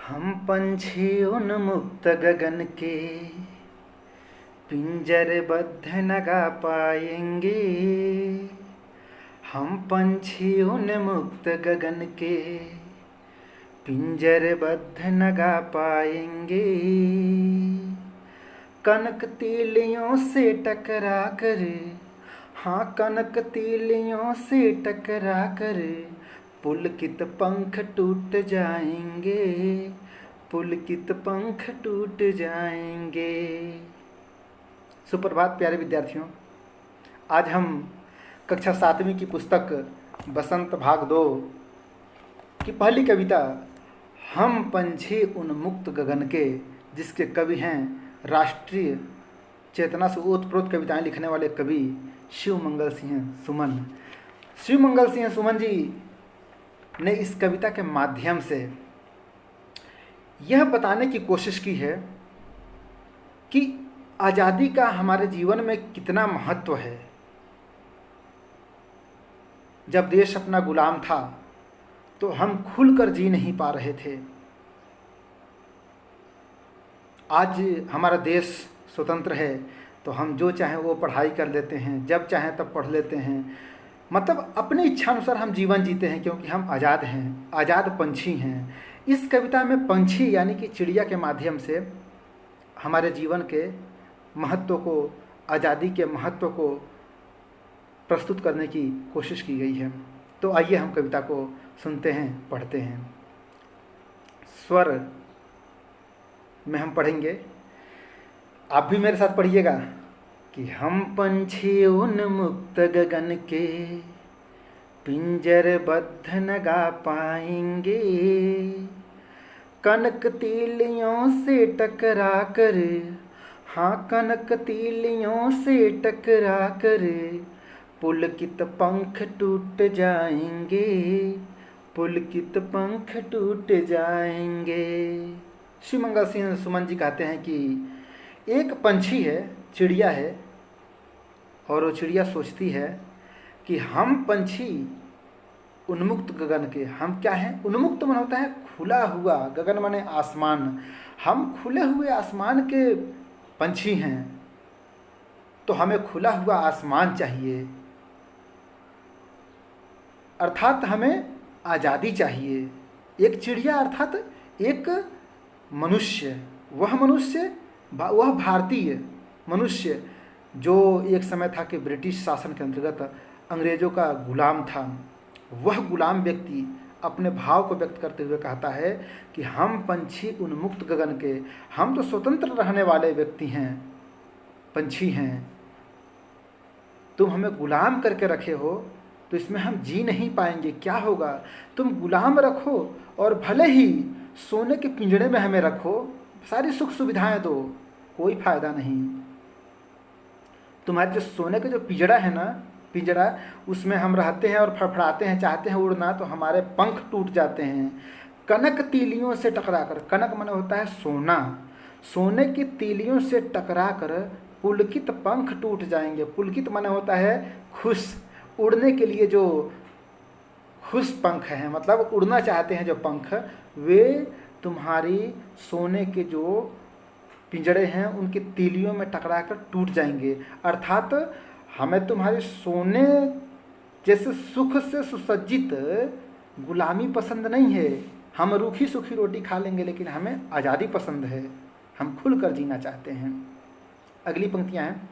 हम पंछी उन्मुक्त गगन के पिंजरबद्ध न गा पाएंगे। हम पंछी उन्मुक्त गगन के पिंजरबद्ध न गा पाएंगे। कनक तीलियों से टकरा कर, हाँ कनक तीलियों से टकरा कर पुलकित पंख टूट जाएंगे, पुलकित पंख टूट जाएंगे। सुप्रभात प्यारे विद्यार्थियों, आज हम कक्षा 7वीं की पुस्तक बसंत भाग 2 की पहली कविता हम पंछी उन्मुक्त गगन के, जिसके कवि हैं राष्ट्रीय चेतना से ओतप्रोत कविताएं लिखने वाले कवि शिवमंगल सिंह सुमन। शिवमंगल सिंह सुमन जी ने इस कविता के माध्यम से यह बताने की कोशिश की है कि आज़ादी का हमारे जीवन में कितना महत्व है। जब देश अपना गुलाम था तो हम खुलकर जी नहीं पा रहे थे। आज हमारा देश स्वतंत्र है तो हम जो चाहें वो पढ़ाई कर लेते हैं, जब चाहें तब पढ़ लेते हैं, मतलब अपनी इच्छा अनुसार हम जीवन जीते हैं, क्योंकि हम आज़ाद हैं, आज़ाद पंछी हैं। इस कविता में पंछी यानी कि चिड़िया के माध्यम से हमारे जीवन के महत्व को, आज़ादी के महत्व को प्रस्तुत करने की कोशिश की गई है। तो आइए हम कविता को सुनते हैं, पढ़ते हैं। स्वर में हम पढ़ेंगे, आप भी मेरे साथ पढ़िएगा कि हम पंछी उन्मुक्त गगन के पिंजरबद्ध न गा पाएंगे। कनक तीलियों से टकरा कर, हाँ कनक तीलियों से टकरा कर पुलकित पंख टूट जाएंगे, पुलकित पंख टूट जाएंगे। शिवमंगल सिंह सुमन जी कहते हैं कि एक पंछी है, चिड़िया है, और वो चिड़िया सोचती है कि हम पंछी उन्मुक्त गगन के, हम क्या हैं? उन्मुक्त मन होता है खुला हुआ, गगन माने आसमान। हम खुले हुए आसमान के पंछी हैं, तो हमें खुला हुआ आसमान चाहिए, अर्थात हमें आज़ादी चाहिए। एक चिड़िया अर्थात एक मनुष्य, वह भारतीय मनुष्य जो एक समय था कि ब्रिटिश शासन के अंतर्गत अंग्रेज़ों का गुलाम था। वह गुलाम व्यक्ति अपने भाव को व्यक्त करते हुए कहता है कि हम पंछी उन्मुक्त गगन के, हम तो स्वतंत्र रहने वाले व्यक्ति हैं, पंछी हैं। तुम हमें गुलाम करके रखे हो तो इसमें हम जी नहीं पाएंगे। क्या होगा? तुम गुलाम रखो और भले ही सोने के पिंजड़े में हमें रखो, सारी सुख सुविधाएं दो, कोई फायदा नहीं। तुम्हारे जो सोने का जो पिंजड़ा है ना, पिंजरा, उसमें हम रहते हैं और फड़फड़ाते हैं, चाहते हैं उड़ना तो हमारे पंख टूट जाते हैं। कनक तीलियों से टकरा कर, कनक माने होता है सोना, सोने की तीलियों से टकरा कर पुलकित पंख टूट जाएंगे। पुलकित माने होता है खुश, उड़ने के लिए जो खुश पंख हैं, मतलब उड़ना चाहते हैं जो पंख, वे तुम्हारी सोने के जो पिंजड़े हैं उनकी तीलियों में टकरा कर टूट जाएंगे। अर्थात हमें तुम्हारे सोने जैसे सुख से सुसज्जित गुलामी पसंद नहीं है। हम रूखी सूखी रोटी खा लेंगे, लेकिन हमें आज़ादी पसंद है, हम खुलकर जीना चाहते हैं। अगली पंक्तियाँ हैं,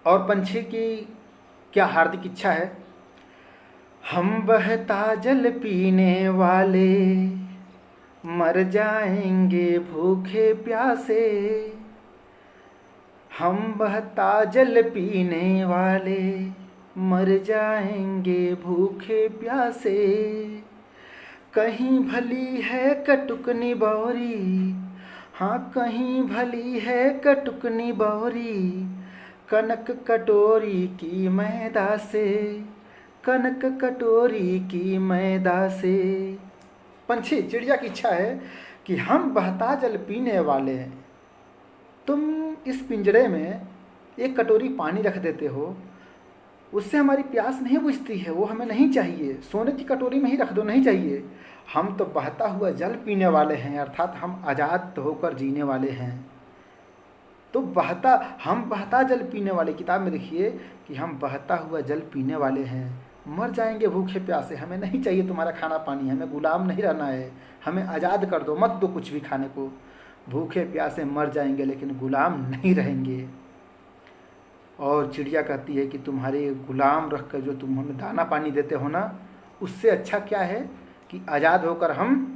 और पंछी की क्या हार्दिक इच्छा है। हम बहता जल पीने वाले मर जाएंगे भूखे प्यासे। हम बहता जल पीने वाले मर जाएंगे भूखे प्यासे। कहीं भली है कटुकनी बौरी, हाँ कहीं भली है कटुकनी बौरी, कनक कटोरी की मैदा से, कनक कटोरी की मैदा से। पंछी, चिड़िया की इच्छा है कि हम बहता जल पीने वाले हैं। तुम इस पिंजरे में एक कटोरी पानी रख देते हो, उससे हमारी प्यास नहीं बुझती है, वो हमें नहीं चाहिए। सोने की कटोरी में ही रख दो, नहीं चाहिए। हम तो बहता हुआ जल पीने वाले हैं, अर्थात हम आज़ाद होकर जीने वाले हैं। तो हम बहता जल पीने वाले, किताब में देखिए कि हम बहता हुआ जल पीने वाले हैं, मर जाएंगे भूखे प्यासे, हमें नहीं चाहिए तुम्हारा खाना पानी, हमें गुलाम नहीं रहना है, हमें आज़ाद कर दो, मत दो कुछ भी खाने को। भूखे प्यासे मर जाएंगे लेकिन गुलाम नहीं रहेंगे। और चिड़िया कहती है कि तुम्हारे गुलाम रख कर जो तुम हमें दाना पानी देते हो ना, उससे अच्छा क्या है कि आज़ाद होकर हम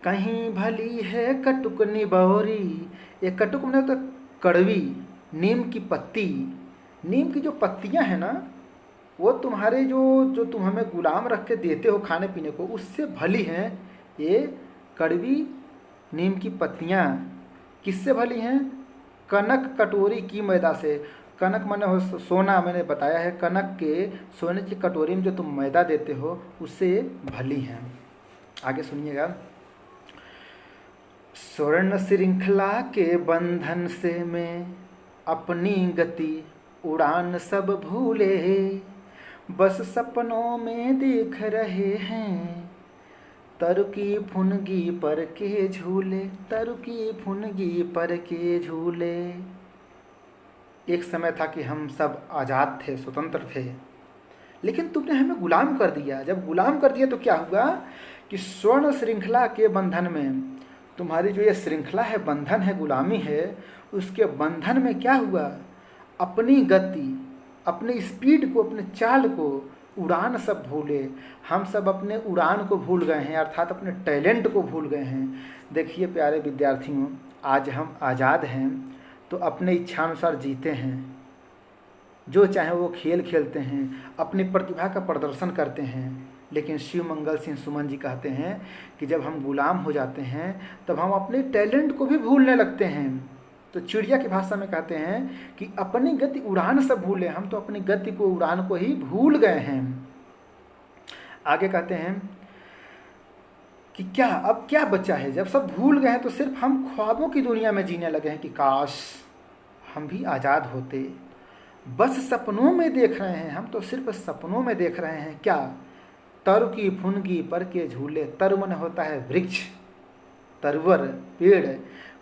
कहीं भली है कटुक निबौरी। ये कटुक में तो कड़वी, नीम की पत्ती, नीम की जो पत्तियां हैं ना, वो तुम्हारे जो तुम हमें गुलाम रख के देते हो खाने पीने को, उससे भली हैं ये कड़वी नीम की पत्तियां। किससे भली हैं? कनक कटोरी की मैदा से। कनक माने हो सोना, मैंने बताया है, कनक के सोने की कटोरी में जो तुम मैदा देते हो उससे भली हैं। आगे सुनिएगा। स्वर्ण श्रृंखला के बंधन से मैं अपनी गति उड़ान सब भूले, बस सपनों में देख रहे हैं तरुकी फुनगी पर के झूले, तरुकी फुनगी पर के झूले। एक समय था कि हम सब आज़ाद थे, स्वतंत्र थे, लेकिन तुमने हमें गुलाम कर दिया। जब गुलाम कर दिया तो क्या हुआ कि स्वर्ण श्रृंखला के बंधन में, तुम्हारी जो ये श्रृंखला है, बंधन है, गुलामी है, उसके बंधन में क्या हुआ, अपनी गति, अपनी स्पीड को, अपने चाल को, उड़ान सब भूले। हम सब अपने उड़ान को भूल गए हैं, अर्थात अपने टैलेंट को भूल गए हैं। देखिए प्यारे विद्यार्थियों, आज हम आज़ाद हैं तो अपने इच्छानुसार जीते हैं, जो चाहे वो खेल खेलते हैं, अपनी प्रतिभा का प्रदर्शन करते हैं। लेकिन शिव मंगल सिंह सुमन जी कहते हैं कि जब हम गुलाम हो जाते हैं तब हम अपने टैलेंट को भी भूलने लगते हैं। तो चिड़िया की भाषा में कहते हैं कि अपनी गति उड़ान सब भूले, हम तो अपनी गति को, उड़ान को ही भूल गए हैं। आगे कहते हैं कि अब क्या बचा है, जब सब भूल गए हैं तो सिर्फ हम ख्वाबों की दुनिया में जीने लगे हैं कि काश हम भी आज़ाद होते। बस सपनों में देख रहे हैं, हम तो सिर्फ सपनों में देख रहे हैं। क्या? तरु की फुनगी पर के झूले। तरु मन होता है वृक्ष, तरवर, पेड़,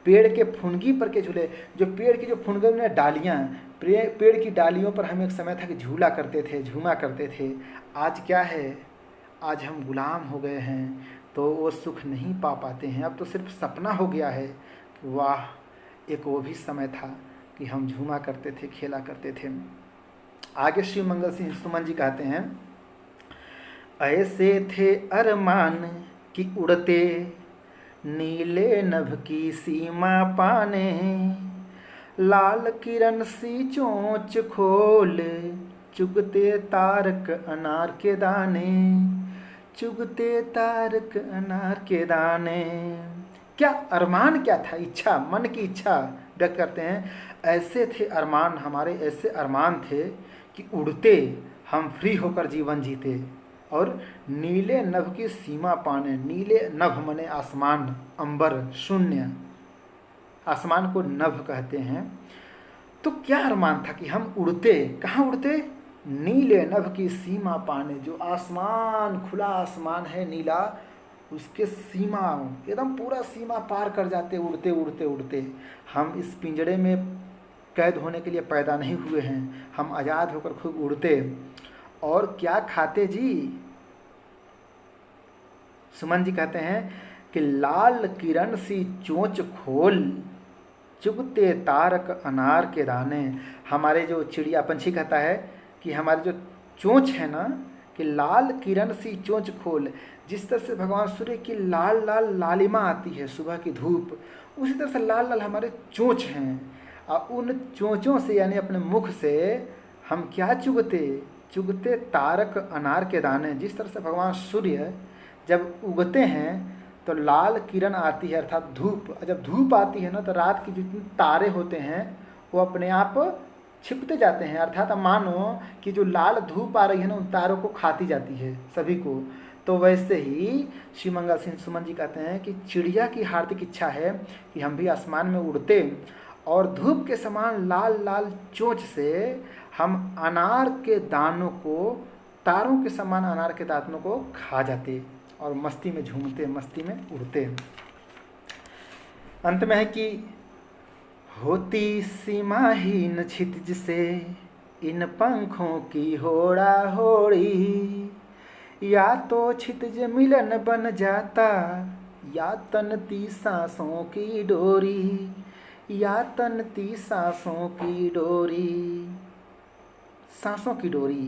पेड़ के फुनगी पर के झूले। जो पेड़ की जो फुनगी में डालियाँ, पेड़ की डालियों पर हम एक समय था कि झूला करते थे, झूमा करते थे। आज क्या है, आज हम गुलाम हो गए हैं तो वो सुख नहीं पा पाते हैं। अब तो सिर्फ सपना हो गया है। वाह, एक वो भी समय था कि हम झूमा करते थे, खेला करते थे। आगे शिव मंगल सिंह सुमन जी कहते हैं, ऐसे थे अरमान कि उड़ते नीले नभ की सीमा पाने, लाल किरण सी चोंच खोल चुगते तारक अनार के दाने, चुगते तारक अनार के दाने। क्या अरमान क्या था? इच्छा, मन की इच्छा व्यक्त करते हैं। ऐसे थे अरमान, हमारे ऐसे अरमान थे कि उड़ते हम फ्री होकर जीवन जीते और नीले नभ की सीमा पाने। नीले नभ मने आसमान, अंबर, शून्य, आसमान को नभ कहते हैं। तो क्या अरमान था कि हम उड़ते, कहाँ उड़ते? नीले नभ की सीमा पाने। जो आसमान, खुला आसमान है नीला, उसके सीमा, एकदम पूरा सीमा पार कर जाते उड़ते उड़ते उड़ते। हम इस पिंजड़े में कैद होने के लिए पैदा नहीं हुए हैं, हम आज़ाद होकर खूब उड़ते। और क्या खाते जी? सुमन जी कहते हैं कि लाल किरण सी चोंच खोल चुगते तारक अनार के दाने। हमारे जो चिड़िया पंछी कहता है कि हमारी जो चोंच है ना, कि लाल किरण सी चोंच खोल। जिस तरह से भगवान सूर्य की लाल लाल लालिमा आती है सुबह की धूप, उसी तरह से लाल लाल हमारे चोंच हैं। और उन चोंचों से, यानी अपने मुख से हम क्या चुगते? चुगते तारक अनार के दाने। जिस तरह से भगवान सूर्य जब उगते हैं तो लाल किरण आती है, अर्थात धूप। जब धूप आती है ना तो रात की जितने तारे होते हैं वो अपने आप छिपते जाते हैं, अर्थात मानो कि जो लाल धूप आ रही है ना, उन तारों को खाती जाती है सभी को। तो वैसे ही शिव मंगल सिंह सुमन जी कहते हैं कि चिड़िया की हार्दिक इच्छा है कि हम भी आसमान में उड़ते और धूप के समान लाल लाल चोंच से हम अनार के दानों को, तारों के समान अनार के दानों को खा जाते। और मस्ती में झूमते, मस्ती में उड़ते। अंत में है कि होती सीमाहीन क्षितिज से इन पंखों की होड़ा होड़ी, या तो क्षितिज मिलन बन जाता, या तनती सांसों की डोरी, या तनती सांसों की डोरी। सांसों की डोरी,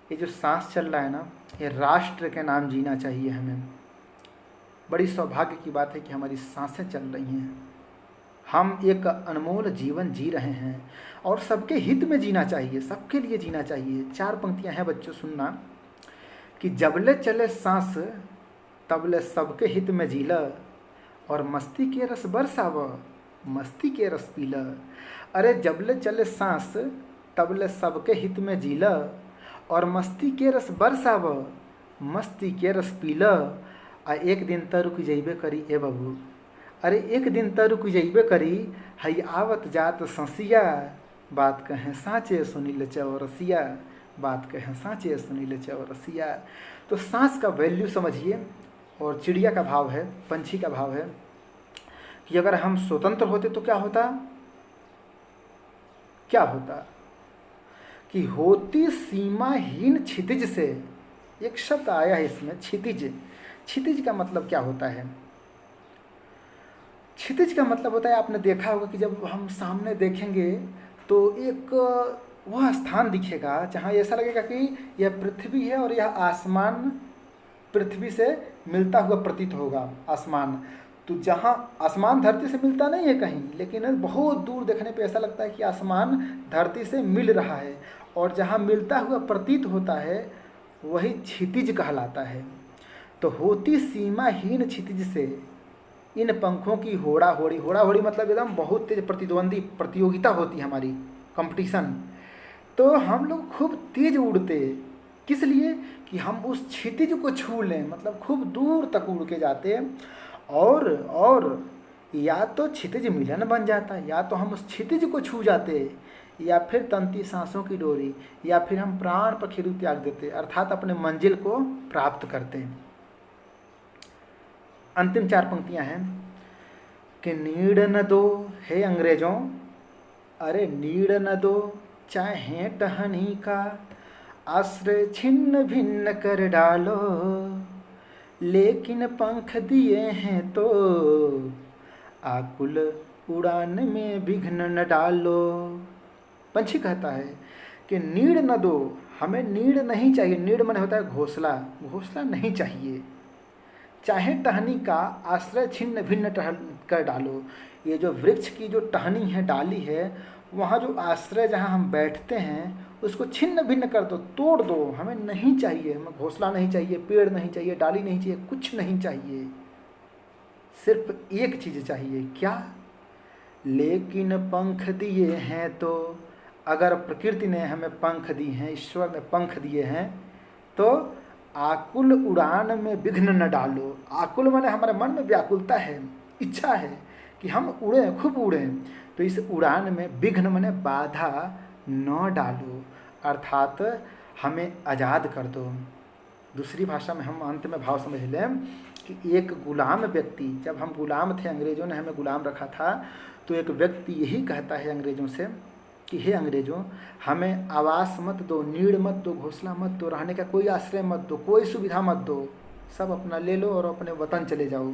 ये जो सांस चल रहा है ना, ये राष्ट्र के नाम जीना चाहिए हमें। बड़ी सौभाग्य की बात है कि हमारी सांसें चल रही हैं, हम एक अनमोल जीवन जी रहे हैं और सबके हित में जीना चाहिए, सबके लिए जीना चाहिए। 4 पंक्तियां हैं बच्चों, सुनना कि जबले चले सांस तबले सबके हित में जीला, और मस्ती के रस बरसाव मस्ती के रस पीला। अरे जबले चले सांस तबले सबके हित में जीला, और मस्ती के रस बरसाव मस्ती के रस पीला। आ एक दिन त रुक जइबे करी ए बाबू, अरे एक दिन त रुक जइबे करी, हई आवत जात ससिया, बात कहें साँचे सुनील चौरसिया, बात कहें साँचे सुनील चौरसिया। तो सांस का वैल्यू समझिए। और चिड़िया का भाव है, पंछी का भाव है कि अगर हम स्वतंत्र होते तो क्या होता, क्या होता कि होती सीमाहीन क्षितिज से, एक शब्द आया है इसमें क्षितिज। क्षितिज का मतलब क्या होता है? क्षितिज का मतलब होता है, आपने देखा होगा कि जब हम सामने देखेंगे तो एक वह स्थान दिखेगा जहाँ ऐसा लगेगा कि यह पृथ्वी है और यह आसमान पृथ्वी से मिलता हुआ प्रतीत होगा। आसमान तो जहाँ आसमान धरती से मिलता नहीं है कहीं, लेकिन बहुत दूर देखने पे ऐसा लगता है कि आसमान धरती से मिल रहा है, और जहाँ मिलता हुआ प्रतीत होता है वही क्षितिज कहलाता है। तो होती सीमाहीन क्षितिज से इन पंखों की होड़ा होड़ी, होड़ा होड़ी मतलब एकदम बहुत तेज प्रतिद्वंदी प्रतियोगिता होती है हमारी, कंपटीशन। तो हम लोग खूब तेज उड़ते, किस लिए कि हम उस क्षितिज को छू लें, मतलब खूब दूर तक उड़ के जाते। और या तो क्षितिज मिलन बन जाता, या तो हम उस क्षितिज को छू जाते, या फिर तंती सांसों की डोरी, या फिर हम प्राण पखेरु त्याग देते, अर्थात अपने मंजिल को प्राप्त करते। अंतिम 4 पंक्तियां हैं कि नीड़ न दो हे अंग्रेजों, अरे नीड़ न दो चाहे टहनी का, आश्रय छिन्न भिन्न कर डालो, लेकिन पंख दिए हैं तो आकुल उड़ान में विघ्न न डालो। पंछी कहता है कि नीड़ न दो, हमें नीड़ नहीं चाहिए। नीड़ मन होता है घोंसला, घोंसला नहीं चाहिए। चाहे टहनी का आश्रय छिन्न भिन्न कर डालो, ये जो वृक्ष की जो टहनी है, डाली है, वहाँ जो आश्रय जहाँ हम बैठते हैं उसको छिन्न भिन्न कर दो, तोड़ दो, हमें नहीं चाहिए। हमें घोंसला नहीं चाहिए, पेड़ नहीं चाहिए, डाली नहीं चाहिए, कुछ नहीं चाहिए। सिर्फ एक चीज़ चाहिए, क्या? लेकिन पंख दिए हैं तो, अगर प्रकृति ने हमें पंख दिए हैं, ईश्वर ने पंख दिए हैं, तो आकुल उड़ान में विघ्न न डालो। आकुल माने हमारे मन में व्याकुलता है, इच्छा है कि हम उड़ें, खूब उड़ें, तो इस उड़ान में विघ्न माने बाधा न डालो, अर्थात हमें आज़ाद कर दो। दूसरी भाषा में हम अंत में भाव समझ लें कि एक गुलाम व्यक्ति, जब हम गुलाम थे, अंग्रेज़ों ने हमें गुलाम रखा था, तो एक व्यक्ति यही कहता है अंग्रेज़ों से कि हे अंग्रेज़ों, हमें आवास मत दो, नीड़ मत दो, घोंसला मत दो, रहने का कोई आश्रय मत दो, कोई सुविधा मत दो, सब अपना ले लो और अपने वतन चले जाओ,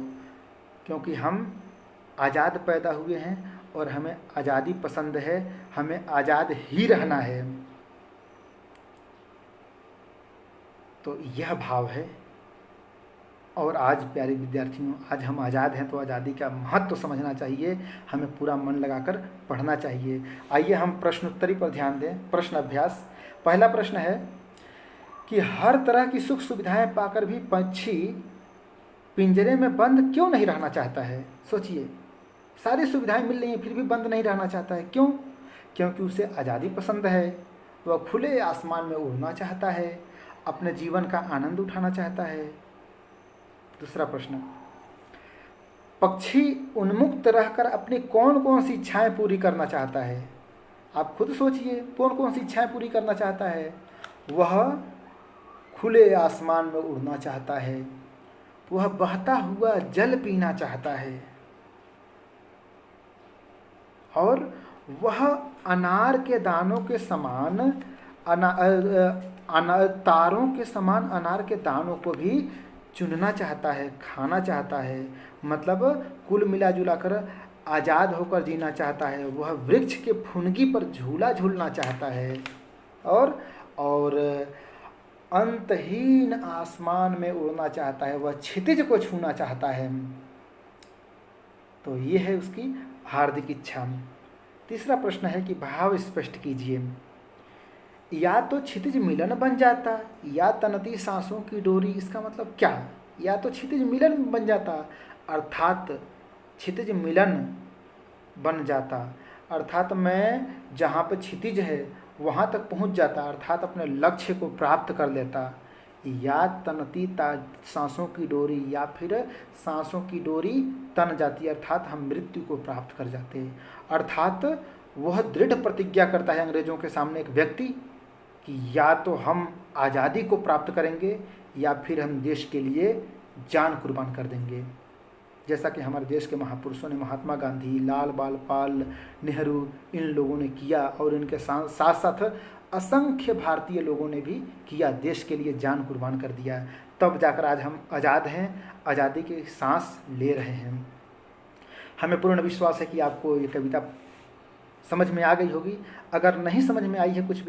क्योंकि हम आज़ाद पैदा हुए हैं और हमें आज़ादी पसंद है, हमें आज़ाद ही रहना है। तो यह भाव है। और आज प्यारे विद्यार्थियों, आज हम आज़ाद हैं तो आज़ादी का महत्व समझना चाहिए, हमें पूरा मन लगाकर पढ़ना चाहिए। आइए हम प्रश्नोत्तरी पर ध्यान दें। प्रश्न अभ्यास। पहला प्रश्न है कि हर तरह की सुख सुविधाएं पाकर भी पक्षी पिंजरे में बंद क्यों नहीं रहना चाहता है? सोचिए, सारी सुविधाएं मिल रही हैं फिर भी बंद नहीं रहना चाहता है, क्यों? क्योंकि उसे आज़ादी पसंद है, वह खुले आसमान में उड़ना चाहता है, अपने जीवन का आनंद उठाना चाहता है। दूसरा प्रश्न, पक्षी उन्मुक्त रहकर अपनी कौन कौन सी इच्छाएं पूरी करना चाहता है? आप खुद सोचिए, कौन कौन सी इच्छाएं पूरी करना चाहता है? वह खुले आसमान में उड़ना चाहता है, वह बहता हुआ जल पीना चाहता है, और वह अनार के दानों के समान तारों के समान अनार के दानों को भी चुनना चाहता है, खाना चाहता है। मतलब कुल मिला जुला कर आज़ाद होकर जीना चाहता है। वह वृक्ष के फुनगी पर झूला झूलना चाहता है, और अंतहीन आसमान में उड़ना चाहता है, वह क्षितिज को छूना चाहता है। तो ये है उसकी हार्दिक इच्छा। तीसरा प्रश्न है कि भाव स्पष्ट कीजिए। या तो क्षितिज मिलन बन जाता या तनती सांसों की डोरी। इसका मतलब क्या? या तो क्षितिज मिलन बन जाता अर्थात क्षितिज मिलन बन जाता, अर्थात मैं जहाँ पर क्षितिज है वहाँ तक पहुँच जाता, अर्थात अपने लक्ष्य को प्राप्त कर लेता। या तनती सांसों की डोरी, या फिर सांसों की डोरी तन जाती, अर्थात हम मृत्यु को प्राप्त कर जाते। अर्थात वह दृढ़ प्रतिज्ञा करता है अंग्रेजों के सामने एक व्यक्ति कि या तो हम आज़ादी को प्राप्त करेंगे या फिर हम देश के लिए जान कुर्बान कर देंगे। जैसा कि हमारे देश के महापुरुषों ने, महात्मा गांधी, लाल बाल पाल, नेहरू, इन लोगों ने किया, और इनके साथ साथ असंख्य भारतीय लोगों ने भी किया, देश के लिए जान कुर्बान कर दिया। तब जाकर आज हम आज़ाद हैं, आज़ादी की सांस ले रहे हैं। हमें पूर्ण विश्वास है कि आपको ये कविता समझ में आ गई होगी। अगर नहीं समझ में आई है कुछ भी